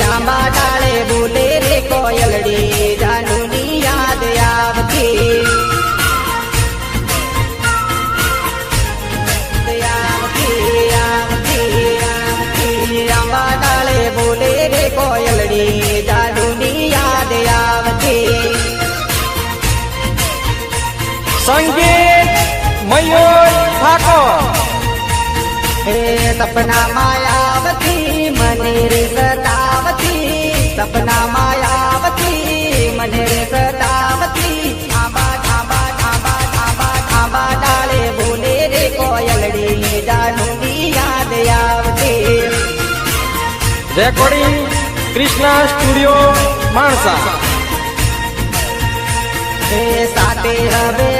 આંબા ડાળે બોલે રે કોયલડી જાનુની યાદ આવતી આંબા ડાળે બોલે રે કોયલડી જાનુની યાદ આવતી સંગીત મયુર ઠાકોર હે સપના માયાવતી મને રે સતાવતી સપના માયાવતી મને રે સતાવતી આંબા આંબા આંબા આંબા આંબા ડાળે બોલે રે કોયલડી જાનુની યાદ આવતી રેકોર્ડિંગ કૃષ્ણા સ્ટુડિયો માણસા હે સાથે હવે